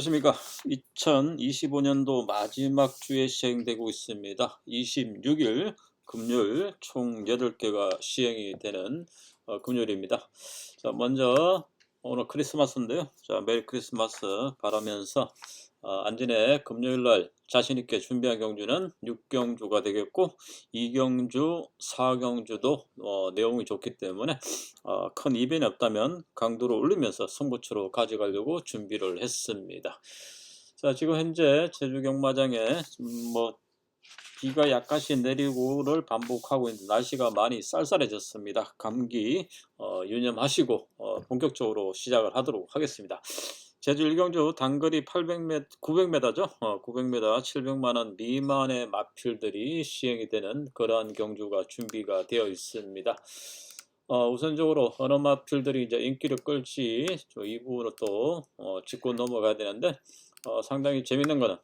안녕하십니까. 2025년도 마지막 주에 시행되고 있습니다. 26일 금요일 총 8개가 시행이 되는 금요일입니다. 자, 먼저 오늘 크리스마스인데요. 자, 메리 크리스마스 바라면서 안진의 금요일 날 자신 있게 준비한 경주는 6경주가 되겠고 2경주, 4경주도 내용이 좋기 때문에 큰 이변이 없다면 강도를 올리면서 승부처로 가져가려고 준비를 했습니다. 자, 지금 현재 제주 경마장에 비가 약간씩 내리고를 반복하고 있는데 날씨가 많이 쌀쌀해졌습니다. 감기 유념하시고 본격적으로 시작을 하도록 하겠습니다. 제주 1경주 단거리 800m, 900m죠. 900m 700만 원 미만의 마필들이 시행이 되는 그러한 경주가 준비가 되어 있습니다. 우선적으로 어느 마필들이 이제 인기를 끌지 이 부분을 또 짚고 넘어가야 되는데 상당히 재밌는 거는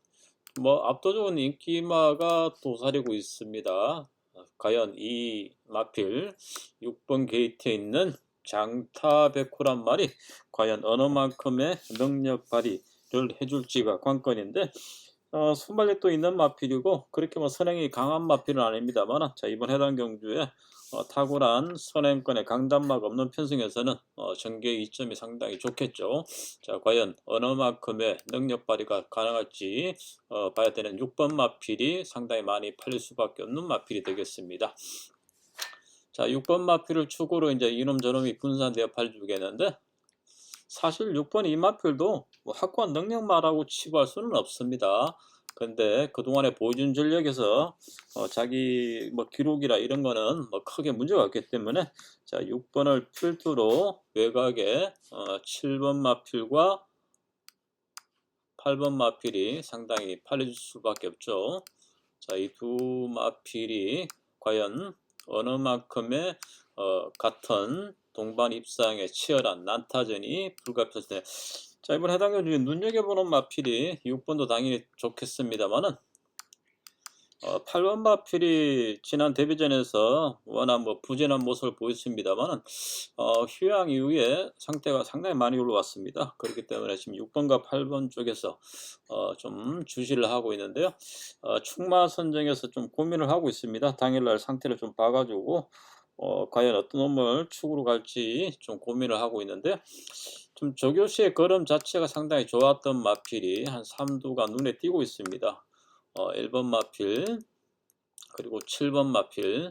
압도적인 인기마가 도사리고 있습니다. 과연 이 마필 6번 게이트에 있는 장타백호란 말이 과연 어느 만큼의 능력 발휘를 해줄지가 관건인데 순발력도 있는 마필이고 그렇게 선행이 강한 마필은 아닙니다만 자, 이번 해당 경주에 탁월한 선행권의 강단막 없는 편승에서는 전개 이점이 상당히 좋겠죠. 자, 과연 어느 만큼의 능력 발휘가 가능할지 봐야 되는 6번 마필이 상당히 많이 팔릴 수밖에 없는 마필이 되겠습니다. 자, 6번 마필을 축으로 이제 이놈 저놈이 분산되어 팔리겠는데 사실 6번 이 마필도 확고한 능력마라고 치부할 수는 없습니다. 근데 그동안에 보여준 전력에서 자기 기록이라 이런 거는 크게 문제가 없기 때문에 자, 6번을 필두로 외곽에 7번 마필과 8번 마필이 상당히 팔릴 수밖에 없죠. 자, 이 두 마필이 과연 어느 만큼의 같은 동반 입상의 치열한 난타전이 불가피했을 때 자, 이번 해당 경주에 눈여겨보는 마필이 6번도 당연히 좋겠습니다만은 8번 마필이 지난 데뷔전에서 워낙 부진한 모습을 보였습니다만은 휴양 이후에 상태가 상당히 많이 올라왔습니다. 그렇기 때문에 지금 6번과 8번 쪽에서 좀 주시를 하고 있는데요. 축마 선정에서 좀 고민을 하고 있습니다. 당일날 상태를 좀 봐가지고 과연 어떤 놈을 축으로 갈지 좀 고민을 하고 있는데 좀 조교시의 걸음 자체가 상당히 좋았던 마필이 한 3두가 눈에 띄고 있습니다. 1번 마필 그리고 7번 마필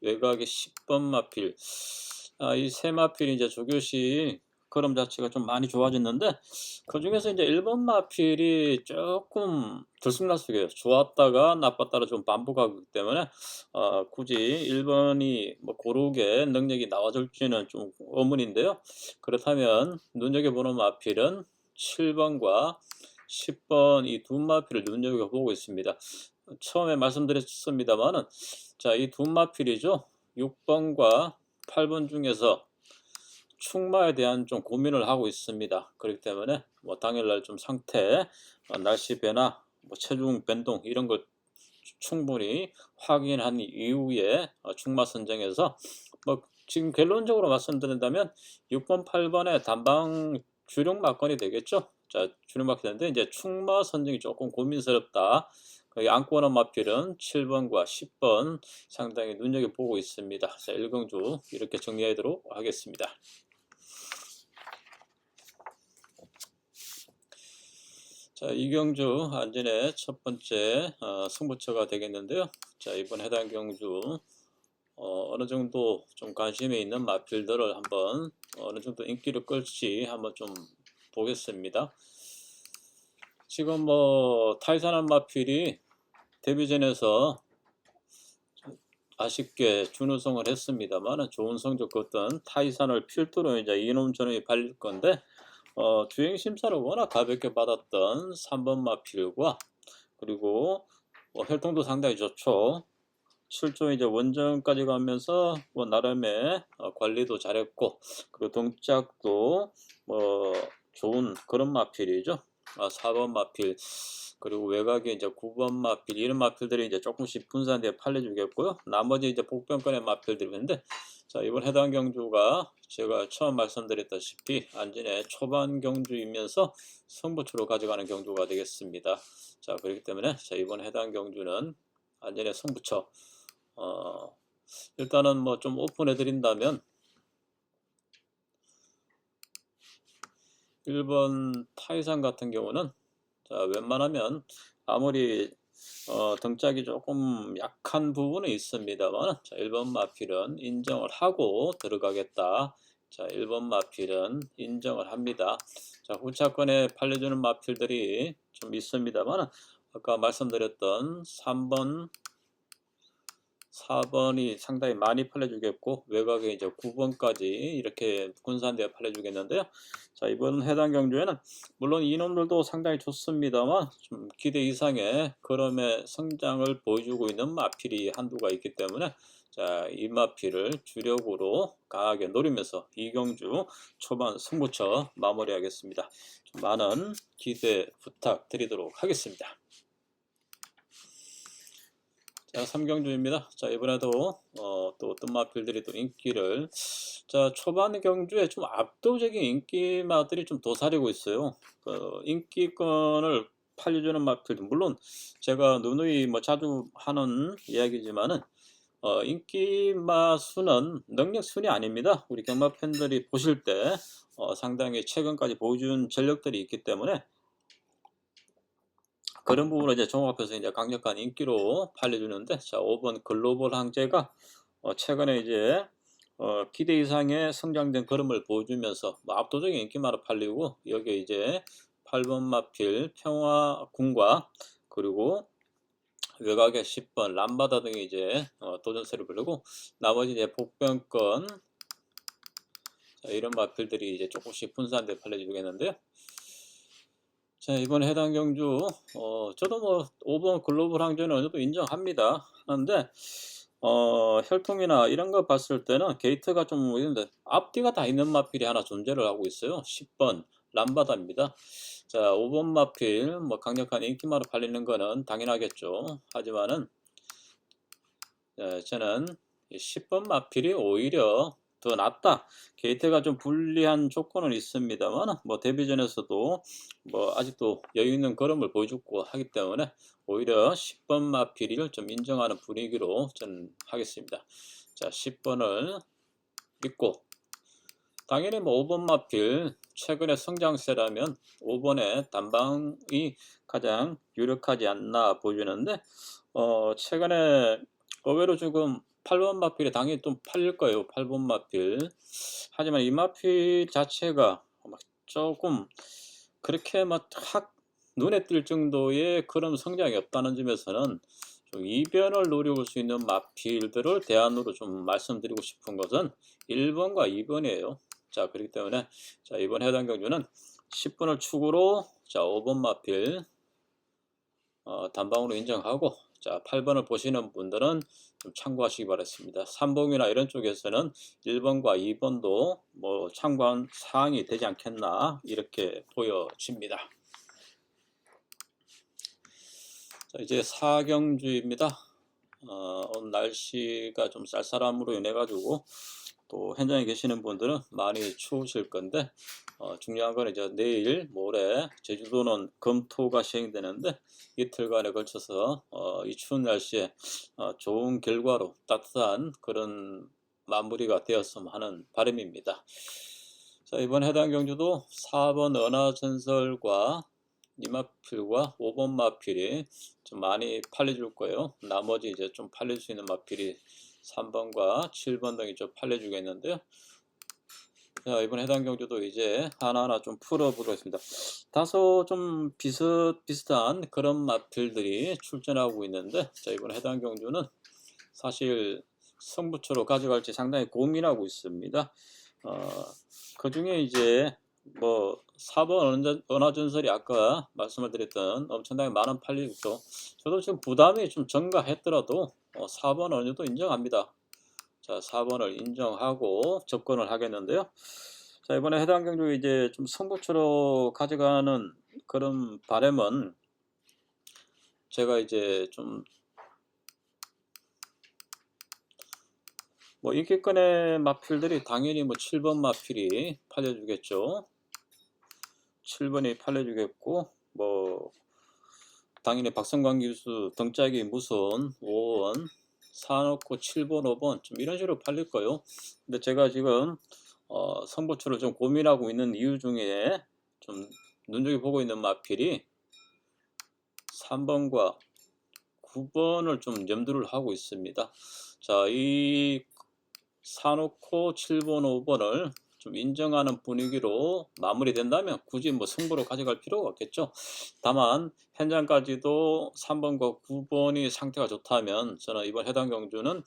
외곽의 10번 마필 이 세 마필이 이제 조교시 걸음 자체가 좀 많이 좋아졌는데 그 중에서 이제 1번 마필이 조금 들쑥날쑥해요. 좋았다가 나빴다가 좀 반복하기 때문에 굳이 1번이 고르게 능력이 나와줄지는 좀 의문인데요. 그렇다면 눈여겨보는 마필은 7번과 10번 이 두 마필을 눈여겨보고 있습니다. 처음에 말씀드렸습니다만은 자, 이 두 마필이죠. 6번과 8번 중에서 축마에 대한 좀 고민을 하고 있습니다. 그렇기 때문에 당일날 좀 상태, 날씨 변화, 체중 변동 이런 걸 충분히 확인한 이후에 축마 선정에서 지금 결론적으로 말씀드린다면 6번, 8번의 단방 주력 막건이 되겠죠. 자, 주력 막건인데 이제 축마 선정이 조금 고민스럽다. 안고 오는 마필은 7번과 10번 상당히 눈여겨보고 있습니다. 자, 1경주 이렇게 정리하도록 하겠습니다. 자, 2경주 안진의 첫 번째 승부처가 되겠는데요. 자, 이번 해당 경주 어느 정도 좀 관심이 있는 마필들을 한번 어느 정도 인기를 끌지 한번 좀 보겠습니다. 지금 타이산한 마필이 데뷔전에서 아쉽게 준우승을 했습니다만 좋은 성적 거둔 타이산을 필두로 이제 이놈 저놈이 팔릴 건데 주행 심사를 워낙 가볍게 받았던 3번 마필과 그리고 혈통도 상당히 좋죠. 실종 이제 원정까지 가면서 나름의 관리도 잘했고 그리고 동작도 좋은 그런 마필이죠. 4번 마필, 그리고 외곽에 이제 9번 마필, 이런 마필들이 이제 조금씩 분산되어 팔려주겠고요. 나머지 이제 복병권의 마필들이 있는데, 자, 이번 해당 경주가 제가 처음 말씀드렸다시피 안전의 초반 경주이면서 승부처로 가져가는 경주가 되겠습니다. 자, 그렇기 때문에 자, 이번 해당 경주는 안전의 승부처, 일단은 뭐 좀 오픈해 드린다면 1번 타이산 같은 경우는 자, 웬만하면 아무리 등짝이 조금 약한 부분은 있습니다만, 자, 1번 마필은 인정을 하고 들어가겠다. 자, 1번 마필은 인정을 합니다. 자, 후차권에 팔려주는 마필들이 좀 있습니다만, 아까 말씀드렸던 3번, 4번이 상당히 많이 팔려주겠고, 외곽에 이제 9번까지 이렇게 분산되어 팔려주겠는데요. 자, 이번 해당 경주에는 물론 이놈들도 상당히 좋습니다만 좀 기대 이상의 걸음의 성장을 보여주고 있는 마필이 한두가 있기 때문에 자, 이 마필을 주력으로 강하게 노리면서 이 경주 초반 승부처 마무리하겠습니다. 좀 많은 기대 부탁드리도록 하겠습니다. 자, 3경주입니다. 자, 이번에도 또 어떤 마필들이 또 인기를, 자, 초반 경주에 좀 압도적인 인기마들이 좀 도사리고 있어요. 인기권을 팔려주는 마필들, 물론 제가 누누이 뭐 자주 하는 이야기지만은 인기마 수는 능력 순이 아닙니다. 우리 경마 팬들이 보실 때 상당히 최근까지 보여준 전력들이 있기 때문에 그런 부분을 이제 종합해서 이제 강력한 인기로 팔려주는데, 자, 5번 글로벌 항제가 최근에 이제 기대 이상의 성장된 걸음을 보여주면서 뭐 압도적인 인기만으로 팔리고, 여기에 이제 8번 마필 평화군과 그리고 외곽의 10번 람바다 등이 이제 도전세를 부르고, 나머지 이제 복병권, 자, 이런 마필들이 이제 조금씩 분산돼 팔려주겠는데요. 자, 이번 해당 경주 저도 뭐 5번 글로벌 항제는 어느 정도 인정합니다. 하는데 혈통이나 이런 거 봤을 때는 게이트가 좀 있는데 앞뒤가 다 있는 마필이 하나 존재를 하고 있어요. 10번 람바다입니다. 자, 5번 마필 뭐 강력한 인기마로 팔리는 거는 당연하겠죠. 하지만은 저는 10번 마필이 오히려 더 낫다. 게이트가 좀 불리한 조건은 있습니다만 뭐 데뷔전에서도 뭐 아직도 여유 있는 걸음을 보여주고 하기 때문에 오히려 10번 마필을 좀 인정하는 분위기로 저는 하겠습니다. 자, 10번을 믿고, 당연히 뭐 5번 마필 최근의 성장세라면 5번의 단방이 가장 유력하지 않나 보여지는데, 최근에 의외로 지금 8번 마필이 당연히 좀 팔릴 거예요. 8번 마필. 하지만 이 마필 자체가 막 조금 그렇게 막 확 눈에 띌 정도의 그런 성장이 없다는 점에서는 좀 이변을 노려볼 수 있는 마필들을 대안으로 좀 말씀드리고 싶은 것은 1번과 2번이에요. 자, 그렇기 때문에 자, 이번 해당 경주는 10번을 축으로 자, 5번 마필 단방으로 인정하고, 자, 8번을 보시는 분들은 좀 참고하시기 바랍니다. 3번이나 이런 쪽에서는 1번과 2번도 뭐 참고한 사항이 되지 않겠나 이렇게 보여집니다. 자, 이제 4경주입니다. 오늘 날씨가 좀 쌀쌀함으로 인해 가지고 또 현장에 계시는 분들은 많이 추우실 건데, 중요한 건 이제 내일 모레 제주도는 검토가 시행되는데 이틀간에 걸쳐서 이 추운 날씨에 좋은 결과로 따뜻한 그런 마무리가 되었으면 하는 바람입니다. 자, 이번 해당 경주도 4번 은하전설과 이마필과 5번 마필이 좀 많이 팔려줄 거예요. 나머지 이제 좀 팔릴 수 있는 마필이 3번과 7번 등이 좀 팔려주겠는데요. 자, 이번 해당 경주도 이제 하나하나 좀 풀어보겠습니다. 다소 좀 비슷비슷한 그런 마필들이 출전하고 있는데, 자, 이번 해당 경주는 사실 승부처로 가져갈지 상당히 고민하고 있습니다. 그 중에 이제 뭐 4번 은하전설이 아까 말씀을 드렸던 엄청나게 많은 팔리고 있죠. 저도 지금 부담이 좀 증가했더라도 4번 어느 정도 인정합니다. 자, 4번을 인정하고 접근을 하겠는데요. 자, 이번에 해당 경주 이제 좀 승부처로 가져가는 그런 바람은 제가 이제 좀 뭐 인기권의 마필들이 당연히 뭐 7번 마필이 팔려주겠죠. 7번이 팔려주겠고, 뭐 당연히 박성광 기수 등짝이 무서운 5원 사놓고 7번 5번 좀 이런 식으로 팔릴 거예요. 근데 제가 지금 승부처를 좀 고민하고 있는 이유 중에 좀 눈여겨보고 있는 마필이 3번과 9번을 좀 염두를 하고 있습니다. 자, 이 사놓고 7번 5번을 좀 인정하는 분위기로 마무리된다면 굳이 뭐 승부로 가져갈 필요가 없겠죠. 다만 현장까지도 3번과 9번이 상태가 좋다면 저는 이번 해당 경주는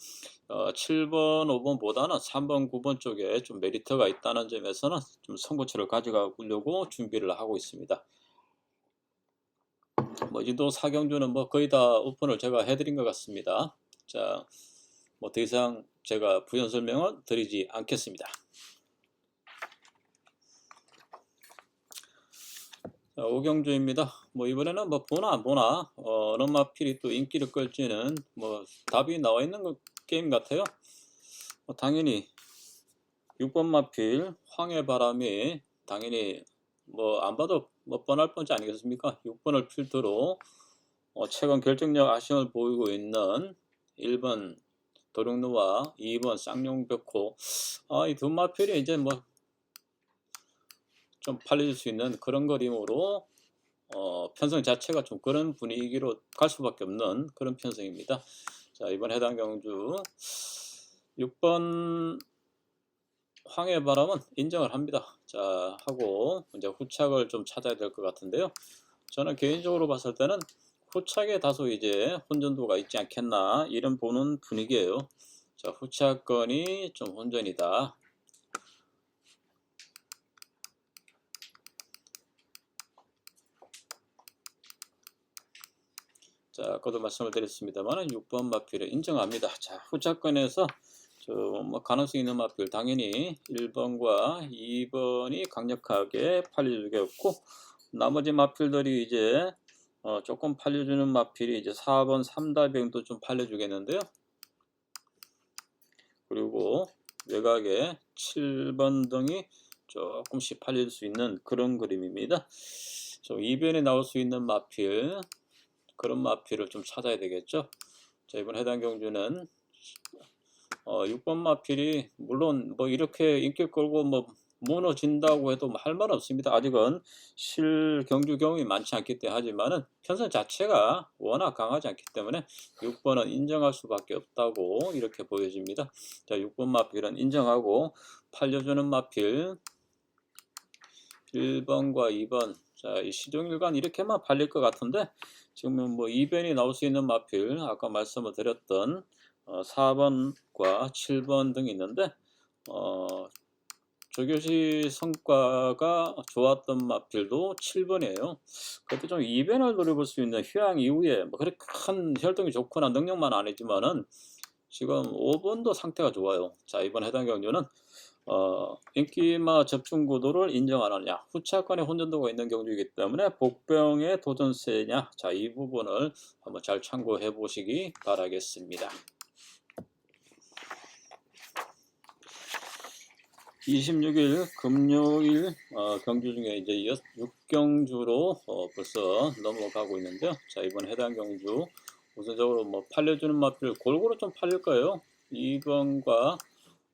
7번 5번보다는 3번 9번 쪽에 좀 메리트가 있다는 점에서는 좀 승부처를 가져가려고 준비를 하고 있습니다. 뭐 이도 4경주는 뭐 거의 다 오픈을 제가 해드린 것 같습니다. 자, 뭐 더 이상 제가 부연 설명은 드리지 않겠습니다. 자, 5경주입니다. 뭐 이번에는 뭐 보나 안 보나 어느 마필이 또 인기를 끌지는 뭐 답이 나와 있는 게임 같아요. 당연히 6번 마필 황해바람이 당연히 뭐 안 봐도 뭐 뻔할 뻔지 아니겠습니까? 6번을 필두로 최근 결정력 아쉬움을 보이고 있는 1번 도룡노와 2번 쌍용벽호, 이 두 마필이 이제 뭐 좀 팔릴 수 있는 그런 그림으로 편성 자체가 좀 그런 분위기로 갈 수밖에 없는 그런 편성입니다. 자, 이번 해당 경주 6번 황해바람은 인정을 합니다. 자, 하고 이제 후착을 좀 찾아야 될 것 같은데요. 저는 개인적으로 봤을 때는 후착에 다소 이제 혼전도가 있지 않겠나 이런 보는 분위기예요. 자, 후착권이 좀 혼전이다. 자, 아까도 말씀을 드렸습니다만 6번 마필을 인정합니다. 자, 후착권에서 뭐 가능성 있는 마필 당연히 1번과 2번이 강력하게 팔려주겠고, 나머지 마필들이 이제 조금 팔려주는 마필이 이제 4번 3다병도 좀 팔려주겠는데요. 그리고 외곽에 7번 등이 조금씩 팔릴 수 있는 그런 그림입니다. 이변에 나올 수 있는 마필, 그런 마필을 좀 찾아야 되겠죠. 자, 이번 해당 경주는 6번 마필이 물론 뭐 이렇게 인기 끌고 뭐 무너진다고 해도 할 말 없습니다. 아직은 실경주 경험이 많지 않기 때문에, 하지만은 편성 자체가 워낙 강하지 않기 때문에 6번은 인정할 수밖에 없다고 이렇게 보여집니다. 자, 6번 마필은 인정하고 팔려주는 마필 1번과 2번, 자, 이 시종일관 이렇게만 팔릴 것 같은데 지금은 뭐 2변이 나올 수 있는 마필, 아까 말씀을 드렸던 4번과 7번 등이 있는데 조교시 성과가 좋았던 마필도 7번이에요. 그것도 좀 2변을 노려볼 수 있는 휴양 이후에 뭐 그렇게 큰 혈통이 좋거나 능력만 아니지만은 지금 5번도 상태가 좋아요. 자, 이번 해당 경주는 인기마 접종 구도를 인정하느냐, 후차권의 혼전도가 있는 경주이기 때문에 복병의 도전세냐, 자, 이 부분을 한번 잘 참고해 보시기 바라겠습니다. 26일 금요일 경주 중에 이제 6경주로 벌써 넘어가고 있는데요. 자, 이번 해당 경주 우선적으로 뭐 팔려주는 마필 골고루 좀 팔릴 거예요. 2번과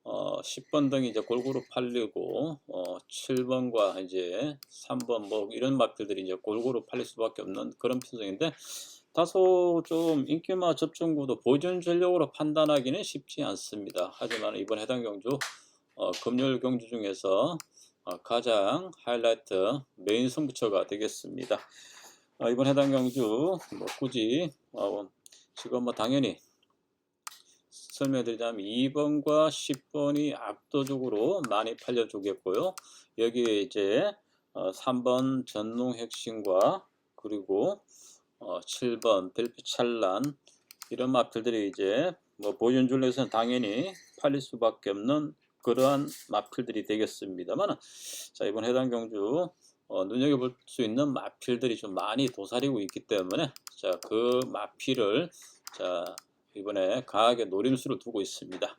10번 등이 이제 골고루 팔리고 7번과 이제 3번 뭐 이런 마필들이 이제 골고루 팔릴 수밖에 없는 그런 편성인데, 다소 좀 인기마 접종구도 보존 전력으로 판단하기는 쉽지 않습니다. 하지만 이번 해당 경주 금요일 경주 중에서 가장 하이라이트 메인 승부처가 되겠습니다. 이번 해당 경주 뭐 굳이 지금 뭐 당연히 설명드리자면 2번과 10번이 압도적으로 많이 팔려주겠고요. 여기에 이제 3번 전농핵신과 그리고 7번 별빛찬란 이런 마필들이 이제 뭐 보존줄에서는 당연히 팔릴 수밖에 없는 그러한 마필들이 되겠습니다만, 자, 이번 해당 경주 눈여겨볼 수 있는 마필들이 좀 많이 도사리고 있기 때문에, 자, 그 마필을 자, 이번에 강하게 노림수를 두고 있습니다. 자,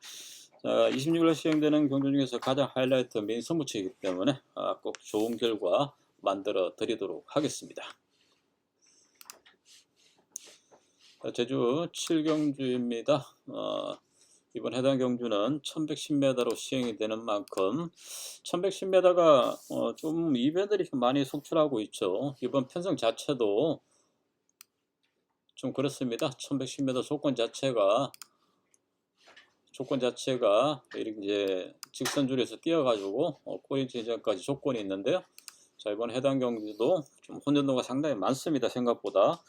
26일 시행되는 경주 중에서 가장 하이라이트 메인 선부처이기 때문에 꼭 좋은 결과 만들어 드리도록 하겠습니다. 제주 7경주입니다. 이번 해당 경주는 1110m로 시행이 되는 만큼 1110m가 좀 이변들이 좀 많이 속출하고 있죠. 이번 편성 자체도 좀 그렇습니다. 1110m 조건 자체가 이렇게 이제 직선줄에서 뛰어가지고 꼬리 지점까지 조건이 있는데요. 자, 이번 해당 경주도 좀 혼전도가 상당히 많습니다. 생각보다.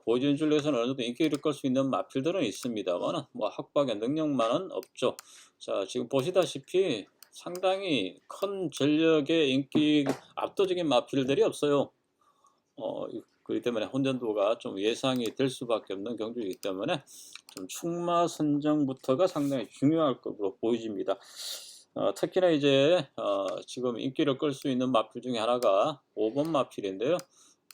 보여준줄에서는 어느 정도 인기를 끌 수 있는 마필들은 있습니다만 뭐 확보하기 능력만은 없죠. 자, 지금 보시다시피 상당히 큰 전력의 인기 압도적인 마필들이 없어요. 그렇기 때문에 혼전도가 좀 예상이 될 수밖에 없는 경주이기 때문에 좀 충마 선정부터가 상당히 중요할 것으로 보여집니다. 특히나 이제 지금 인기를 끌 수 있는 마필 중에 하나가 5번 마필인데요.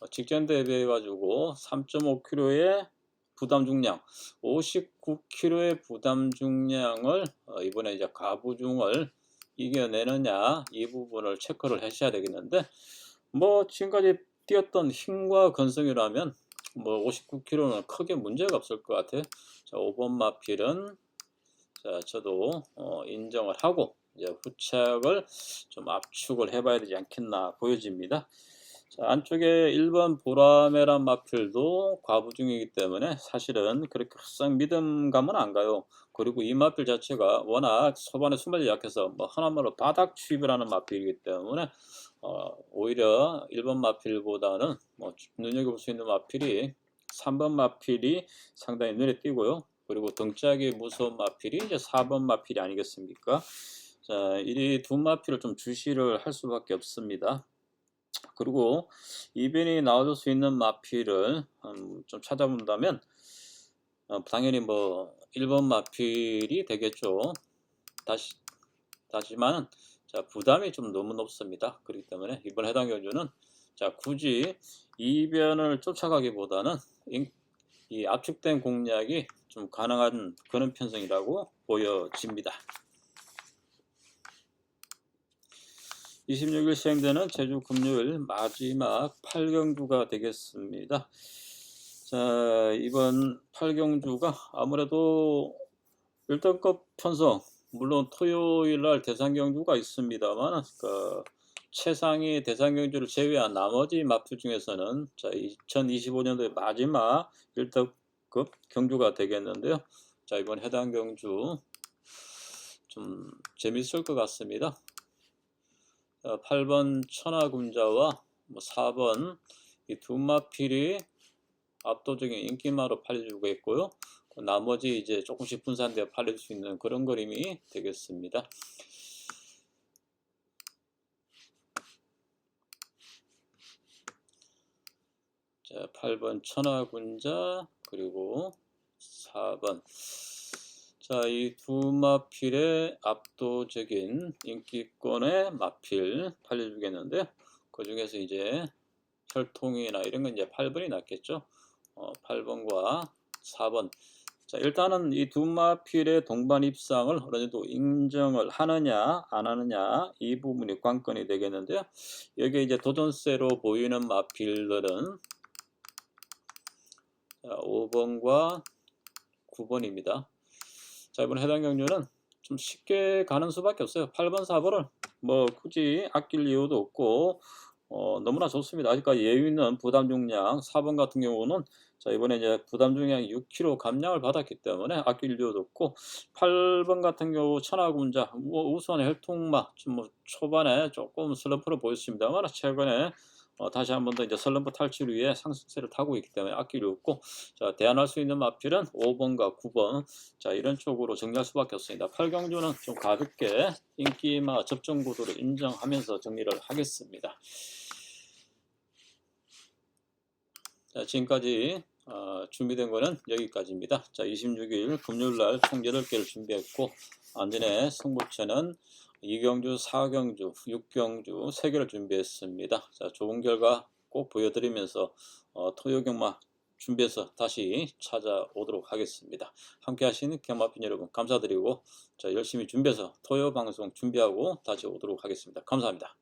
직전 대비해 가지고 3.5kg의 부담 중량, 59kg의 부담 중량을 이번에 이제 가부중을 이겨내느냐, 이 부분을 체크를 하셔야 되겠는데, 뭐 지금까지 뛰었던 힘과 건성이라면 뭐 59kg는 크게 문제가 없을 것 같아요. 자, 5번 마필은 자, 저도 인정을 하고 이제 후착을 좀 압축을 해봐야 되지 않겠나 보여집니다. 자, 안쪽에 1번 보라매란 마필도 과부중이기 때문에 사실은 그렇게 썩 믿음감은 안 가요. 그리고 이 마필 자체가 워낙 초반에 순발이 약해서 뭐 하나말로 바닥 추입을 하는 마필이기 때문에 오히려 1번 마필보다는 뭐 눈여겨볼 수 있는 마필이 3번 마필이 상당히 눈에 띄고요. 그리고 등짝이 무서운 마필이 이제 4번 마필이 아니겠습니까? 자, 이 두 마필을 좀 주시를 할 수밖에 없습니다. 그리고 이변이 나와줄 수 있는 마필을 좀 찾아본다면 당연히 뭐 1번 마필이 되겠죠. 다시만 자, 부담이 좀 너무 높습니다. 그렇기 때문에 이번 해당 경주는 자, 굳이 이변을 쫓아가기보다는 이 압축된 공략이 좀 가능한 그런 편성이라고 보여집니다. 26일 시행되는 제주 금요일 마지막 8경주가 되겠습니다. 자, 이번 8경주가 아무래도 1등급 편성, 물론 토요일날 대상경주가 있습니다만 최상위 대상경주를 제외한 나머지 마필 중에서는 자, 2025년도의 마지막 1등급 경주가 되겠는데요. 자, 이번 해당 경주 좀 재밌을 것 같습니다. 8번 천하군자와 4번 이 두 마필이 압도적인 인기마로 팔려주고 있고요. 나머지 이제 조금씩 분산되어 팔릴 수 있는 그런 그림이 되겠습니다. 자, 8번 천하군자 그리고 4번 자, 이 두 마필의 압도적인 인기권의 마필 팔려주겠는데요. 그 중에서 이제 혈통이나 이런 건 이제 8번이 낫겠죠. 8번과 4번. 자, 일단은 이 두 마필의 동반 입상을 어느 정도 인정을 하느냐 안 하느냐 이 부분이 관건이 되겠는데요. 여기에 이제 도전세로 보이는 마필들은 자, 5번과 9번입니다. 자, 이번 해당 경주는 좀 쉽게 가는 수밖에 없어요. 8번, 4번을 뭐 굳이 아낄 이유도 없고 너무나 좋습니다. 아직까지 여유 있는 부담 중량 4번 같은 경우는 자, 이번에 이제 부담 중량이 6kg 감량을 받았기 때문에 아낄 이유도 없고 8번 같은 경우 천하군자 뭐 우수한 혈통마 뭐 초반에 조금 슬럼프를 보였습니다만 최근에 다시 한 번 더 이제 슬럼프 탈출 위해 상승세를 타고 있기 때문에 아낄 이유 없고 자, 대안할 수 있는 마필은 5번과 9번 자, 이런 쪽으로 정리할 수밖에 없습니다. 8경주는 좀 가볍게 인기마 접종 구도를 인정하면서 정리를 하겠습니다. 자, 지금까지 준비된 거는 여기까지입니다. 자, 26일 금요일날 총 8개를 준비했고 안진의 승부처는 2경주, 4경주, 6경주 3개를 준비했습니다. 자, 좋은 결과 꼭 보여드리면서 토요 경마 준비해서 다시 찾아오도록 하겠습니다. 함께 하시는 경마팬 여러분 감사드리고, 자, 열심히 준비해서 토요 방송 준비하고 다시 오도록 하겠습니다. 감사합니다.